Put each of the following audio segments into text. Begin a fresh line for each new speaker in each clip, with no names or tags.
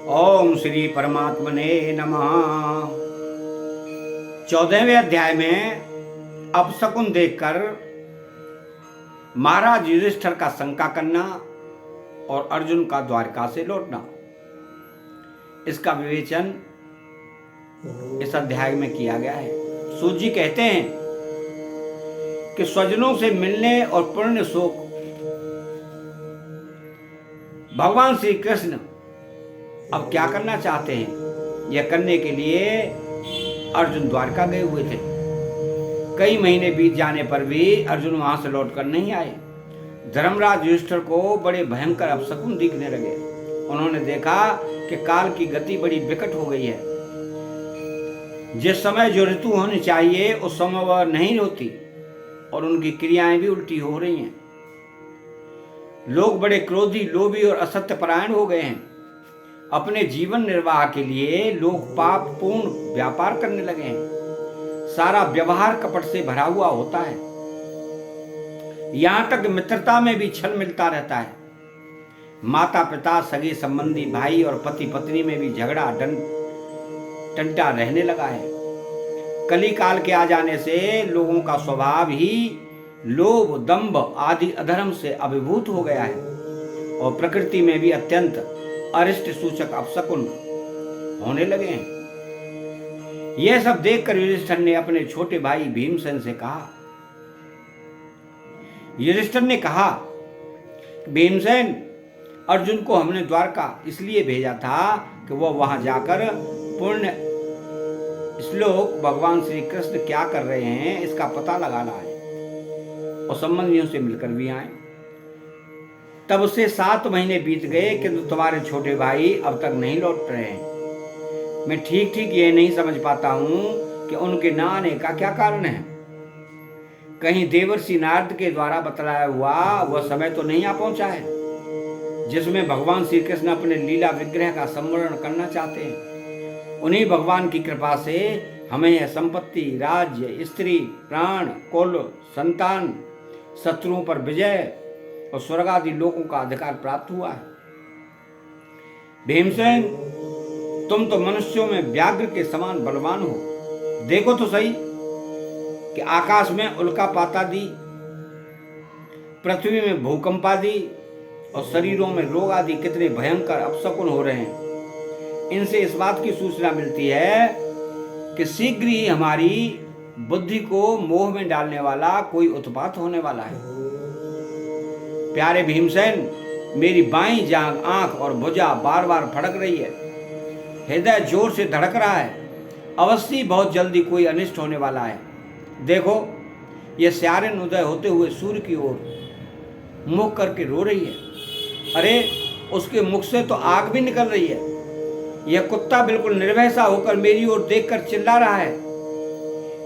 ओम श्री परमात्मने नमः। 14वें अध्याय में अपशकुन देखकर महाराज युधिष्ठिर का शंका करना और अर्जुन का द्वारका से लौटना, इसका विवेचन इस अध्याय में किया गया है। सूत जी कहते हैं कि स्वजनों से मिलने और पुण्य शोक भगवान श्री कृष्ण अब क्या करना चाहते हैं, यह करने के लिए अर्जुन द्वारका गए हुए थे। कई महीने बीत जाने पर भी अर्जुन वहां से लौटकर नहीं आए। धर्मराज युधिष्ठिर को बड़े भयंकर अपशकुन दिखने लगे। उन्होंने देखा कि काल की गति बड़ी विकट हो गई है। जिस समय जो ऋतु होनी चाहिए उस समय वह नहीं होती और उनकी क्रियाएं भी उल्टी हो रही हैं। लोग बड़े क्रोधी, लोभी और असत्य परायण हो गए हैं। अपने जीवन निर्वाह के लिए लोग पाप पूर्ण व्यापार करने लगे हैं। सारा व्यवहार कपट से भरा हुआ होता है। यहां तक मित्रता में भी छल मिलता रहता है। माता पिता, सगे संबंधी, भाई और पति पत्नी में भी झगड़ा टंटा रहने लगा है। कली काल के आ जाने से लोगों का स्वभाव ही लोभ, दंभ आदि अधर्म से अभिभूत हो गया है और प्रकृति में भी अत्यंत अरिष्ट सूचक अपशकुन होने लगे हैं। यह सब देखकर युधिष्ठिर ने अपने छोटे भाई भीमसेन से कहा। युधिष्ठिर ने कहा, भीमसेन, अर्जुन को हमने द्वारका इसलिए भेजा था कि वह वहां जाकर पुण्य श्लोक भगवान श्री कृष्ण क्या कर रहे हैं इसका पता लगाना है और संबंधियों से मिलकर भी आए। तब से 7 महीने बीत गए किंतु तुम्हारे छोटे भाई अब तक नहीं लौट रहे हैं। मैं ठीक ठीक ये नहीं समझ पाता हूं कि उनके न आने का क्या कारण है। कहीं देवर्षि नारद के द्वारा बतलाया हुआ वह समय तो नहीं आ पहुंचा है जिसमें भगवान श्री कृष्ण अपने लीला विग्रह का संवर्णन करना चाहते हैं। उन्हीं भगवान की कृपा से हमें यह संपत्ति, राज्य, स्त्री, प्राण, कुल, संतान, शत्रुओं पर विजय और स्वर्ग आदि लोगों का अधिकार प्राप्त हुआ है। भीमसेन, तुम तो मनुष्यों में व्याघ्र के समान बलवान हो। देखो तो सही कि आकाश में उल्कापात आदि, पृथ्वी में भूकंप आदि और शरीरों में रोग आदि कितने भयंकर अपशकुन हो रहे हैं। इनसे इस बात की सूचना मिलती है कि शीघ्र ही हमारी बुद्धि को मोह में डालने वाला कोई उत्पात होने वाला है। प्यारे भीमसेन, मेरी बाईं जांघ, आंख और भुजा बार बार फड़क रही है। हृदय जोर से धड़क रहा है। अवश्य बहुत जल्दी कोई अनिष्ट होने वाला है। देखो, यह स्यारिन उदय होते हुए सूर्य की ओर मुख करके रो रही है। अरे, उसके मुख से तो आग भी निकल रही है। यह कुत्ता बिल्कुल निर्भय सा होकर मेरी ओर देखकर चिल्ला रहा है।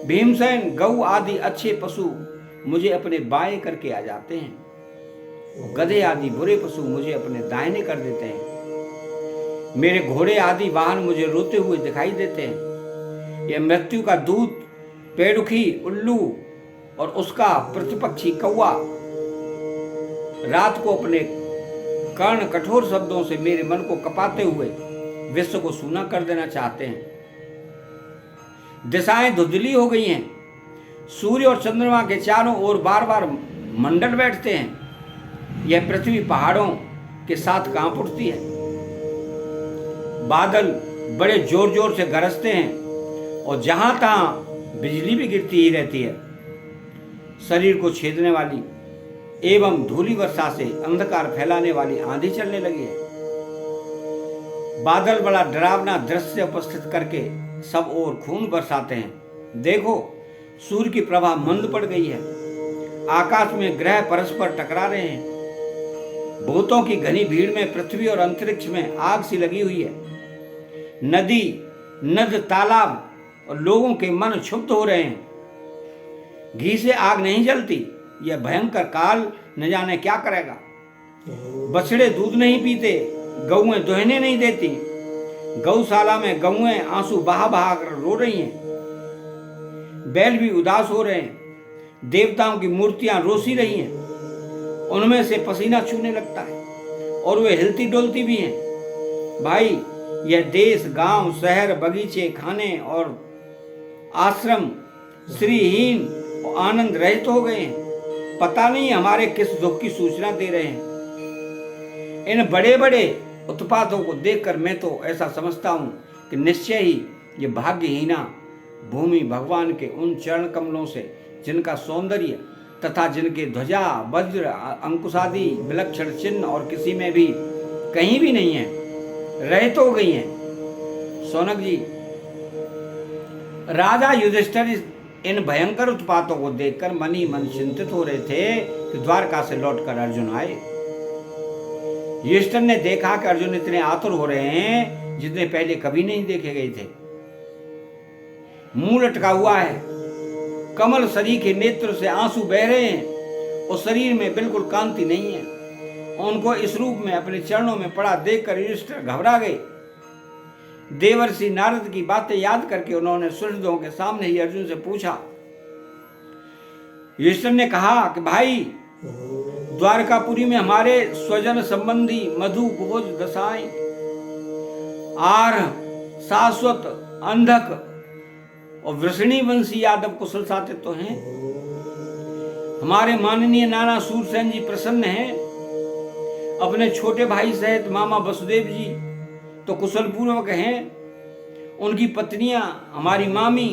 भीमसेन, गऊ आदि अच्छे पशु मुझे अपने बाएं करके आ जाते हैं। गधे आदि बुरे पशु मुझे अपने दाहिने कर देते हैं। मेरे घोड़े आदि वाहन मुझे रोते हुए दिखाई देते हैं। यह मृत्यु का दूत, पेड़ुखी, उल्लू और उसका प्रतिपक्षी कौवा रात को अपने कर्ण कठोर शब्दों से मेरे मन को कपाते हुए विश्व को सूना कर देना चाहते हैं। दिशाएं धुंधली हो गई हैं। सूर्य और चंद्रमा के चारों ओर बार बार मंडल बैठते हैं। यह पृथ्वी पहाड़ों के साथ कांप उठती है। बादल बड़े जोर जोर से गरजते हैं और जहां तहां बिजली भी गिरती ही रहती है। शरीर को छेदने वाली एवं धूली वर्षा से अंधकार फैलाने वाली आंधी चलने लगी है। बादल बड़ा डरावना दृश्य उपस्थित करके सब ओर खून बरसाते हैं। देखो, सूर्य की प्रभा मंद पड़ गई है। आकाश में ग्रह परस्पर टकरा रहे हैं। भूतों की घनी भीड़ में पृथ्वी और अंतरिक्ष में आग सी लगी हुई है। नदी, नद, तालाब और लोगों के मन क्षुब्ध हो रहे हैं। घी से आग नहीं जलती। यह भयंकर काल न जाने क्या करेगा। बछड़े दूध नहीं पीते, गौएं दुहने नहीं देती। गौशाला में गौएं आंसू बहा बहा कर रो रही हैं। बैल भी उदास हो रहे हैं। देवताओं की मूर्तियां रोसी रही हैं। उनमें से पसीना छूने लगता है और वे हिलती डोलती भी हैं। भाई, यह देश, गांव, शहर, बगीचे, खाने और आश्रम श्रीहीन और आनंद रहित हो गए हैं। पता नहीं हमारे किस दुख की सूचना दे रहे हैं। इन बड़े बड़े उत्पातों को देखकर मैं तो ऐसा समझता हूं कि निश्चय ही ये भाग्यहीना भूमि भगवान के उन चरण कमलों से, जिनका सौंदर्य तथा जिनके ध्वजा, वज्र, अंकुशादि विलक्षण चिन्ह और किसी में भी कहीं भी नहीं है, रहित हो गई हैं। सौनक जी, राजा युधिष्ठिर इन भयंकर उत्पातों को देखकर मन ही मन चिंतित हो रहे थे कि द्वारका से लौटकर अर्जुन आए। युधिष्ठिर ने देखा कि अर्जुन इतने आतुर हो रहे हैं जितने पहले कभी नहीं देखे गए थे। मुंह लटका हुआ है, कमल सरी के नेत्र से आंसू बह रहे हैं और शरीर में बिल्कुल कांति नहीं है। उनको इस रूप में अपने चरणों में पड़ा देखकर युधिष्ठिर घबरा गए। देवर्षि नारद की बातें याद करके उन्होंने सुहृदों के सामने ही अर्जुन से पूछा। युधिष्ठिर ने कहा कि भाई, द्वारकापुरी में हमारे स्वजन संबंधी मधु, भोज, दसाई, आर्ह, शाश्वत, अंधक और वृषणी वंशी यादव कुशल साथित तो हैं। हमारे माननीय नाना सूरसेन जी प्रसन्न हैं। अपने छोटे भाई सहित मामा वसुदेव जी तो कुशल पूर्वक हैं। उनकी पत्नियां, हमारी मामी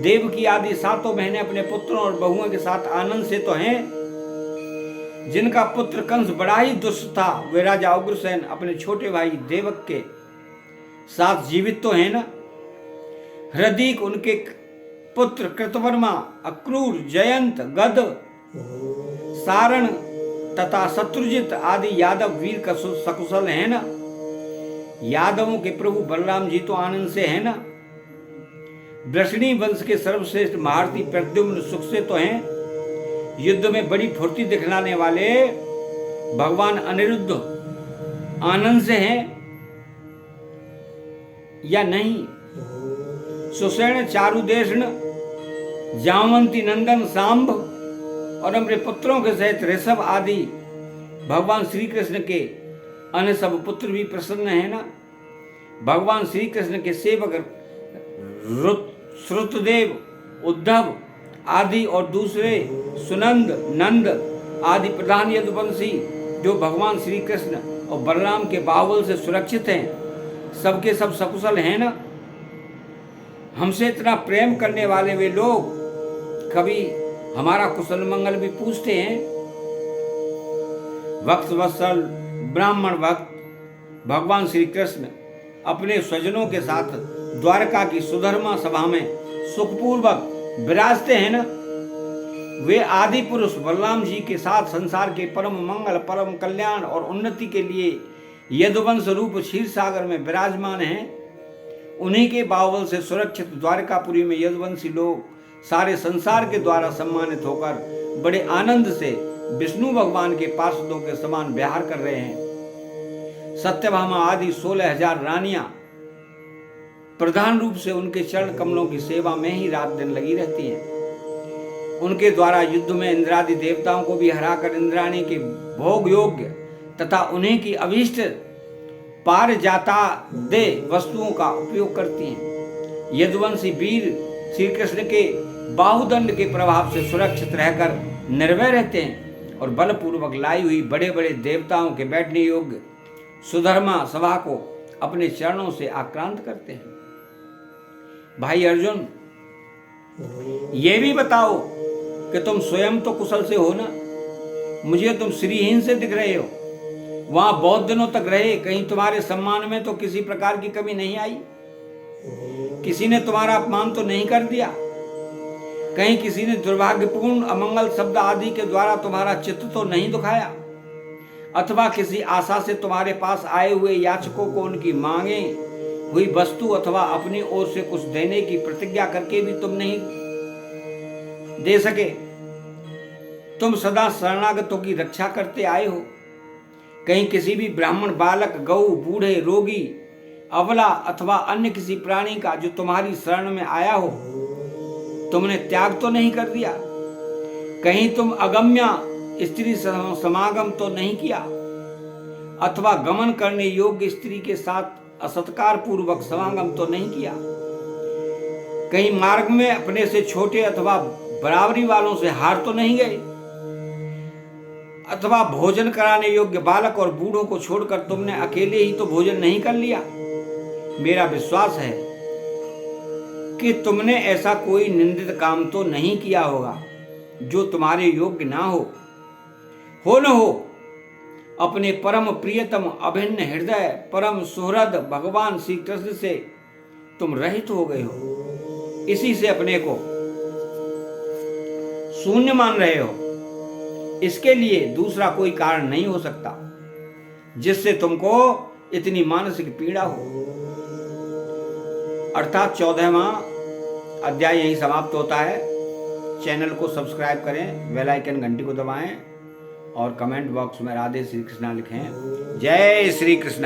देवकी आदि सातों बहनें अपने पुत्रों और बहुओं के साथ आनंद से तो हैं। जिनका पुत्र कंस बड़ा ही दुष्ट था, वे राजा उग्रसेन अपने छोटे भाई देवक के साथ जीवित तो हैं ना। हृदिक उनके पुत्र कृतवर्मा, अक्रूर, जयंत, गद, सारण तथा शत्रुजित आदि यादव वीर सकुशल है ना। यादवों के प्रभु बलराम जी तो आनंद से है ना। वृषणी वंश के सर्वश्रेष्ठ महारथी प्रद्युम्न सुख से तो हैं। युद्ध में बड़ी फुर्ती दिखलाने वाले भगवान अनिरुद्ध आनंद से हैं या नहीं। सुषेण, चारुदेशन, जामवंती नंदन, सांब और अपने पुत्रों के सहित ऋषभ आदि भगवान श्री कृष्ण के अन्य सब पुत्र भी प्रसन्न है ना। भगवान श्री कृष्ण के सेवक श्रुतदेव, उद्धव आदि और दूसरे सुनंद, नंद आदि प्रधान यदुवंशी जो भगवान श्री कृष्ण और बलराम के बाहुबल से सुरक्षित हैं, सबके सब सकुशल हैं ना। हमसे इतना प्रेम करने वाले वे लोग कभी हमारा कुशल मंगल भी पूछते हैं। वक्त वत्सल ब्राह्मण भक्त भगवान श्री कृष्ण अपने स्वजनों के साथ द्वारका की सुधर्मा सभा में सुखपूर्वक विराजते हैं ना। वे आदि पुरुष बलराम जी के साथ संसार के परम मंगल, परम कल्याण और उन्नति के लिए यदुवंश रूप क्षीर सागर में विराजमान हैं। उन्हीं के बाहुबल से सुरक्षित द्वारकापुरी में यदुवंशी लोग सारे संसार के द्वारा सम्मानित होकर बड़े आनंद से विष्णु भगवान के पार्षदों के समान व्यवहार कर रहे हैं। सत्यभामा आदि 16,000 रानियां प्रधान रूप से उनके चरण कमलों की सेवा में ही रात दिन लगी रहती हैं। उनके द्वारा युद्ध में इंद्रादि देवताओं को भी हराकर इंद्राणी के भोग योग्य तथा उन्हीं की अभीष्ट पारिजाता दे वस्तुओं का उपयोग करती हैं। यदुवंशी वीर श्री कृष्ण के बाहुदंड के प्रभाव से सुरक्षित रहकर निर्भय रहते हैं और बलपूर्वक लाई हुई बड़े बड़े देवताओं के बैठने योग्य सुधर्मा सभा को अपने चरणों से आक्रांत करते हैं। भाई अर्जुन, ये भी बताओ कि तुम स्वयं तो कुशल से हो ना। मुझे तुम श्रीहीन से दिख रहे हो। वहां बहुत दिनों तक रहे, कहीं तुम्हारे सम्मान में तो किसी प्रकार की कमी नहीं आई? किसी ने तुम्हारा अपमान तो नहीं कर दिया? कहीं किसी ने दुर्भाग्यपूर्ण अमंगल शब्द आदि के द्वारा तुम्हारा चित्त तो नहीं दुखाया? अथवा किसी आशा से तुम्हारे पास आए हुए याचकों को उनकी मांगे हुई वस्तु अथवा अपनी ओर से कुछ देने की प्रतिज्ञा करके भी तुम नहीं दे सके? तुम सदा शरणागतों की रक्षा करते आए हो। कहीं किसी भी ब्राह्मण, बालक, गऊ, बूढ़े, रोगी, अबला अथवा अन्य किसी प्राणी का जो तुम्हारी शरण में आया हो, तुमने त्याग तो नहीं कर दिया? कहीं तुम अगम्य स्त्री समागम तो नहीं किया? अथवा गमन करने योग्य स्त्री के साथ असत्कार पूर्वक समागम तो नहीं किया? कहीं मार्ग में अपने से छोटे अथवा बराबरी वालों से हार तो नहीं गए? अथवा भोजन कराने योग्य बालक और बूढ़ों को छोड़कर तुमने अकेले ही तो भोजन नहीं कर लिया? मेरा विश्वास है कि तुमने ऐसा कोई निंदित काम तो नहीं किया होगा जो तुम्हारे योग्य ना हो न हो। अपने परम प्रियतम अभिन्न हृदय परम सुहृद भगवान श्री कृष्ण से तुम रहित हो गए हो। इसी से अपने को शून्य मान रहे हो। इसके लिए दूसरा कोई कारण नहीं हो सकता जिससे तुमको इतनी मानसिक पीड़ा हो। अर्थात 14वां अध्याय यही समाप्त होता है। चैनल को सब्सक्राइब करें, बेल आइकन घंटी को दबाएं और कमेंट बॉक्स में राधे श्री कृष्णा लिखें। जय श्री कृष्ण।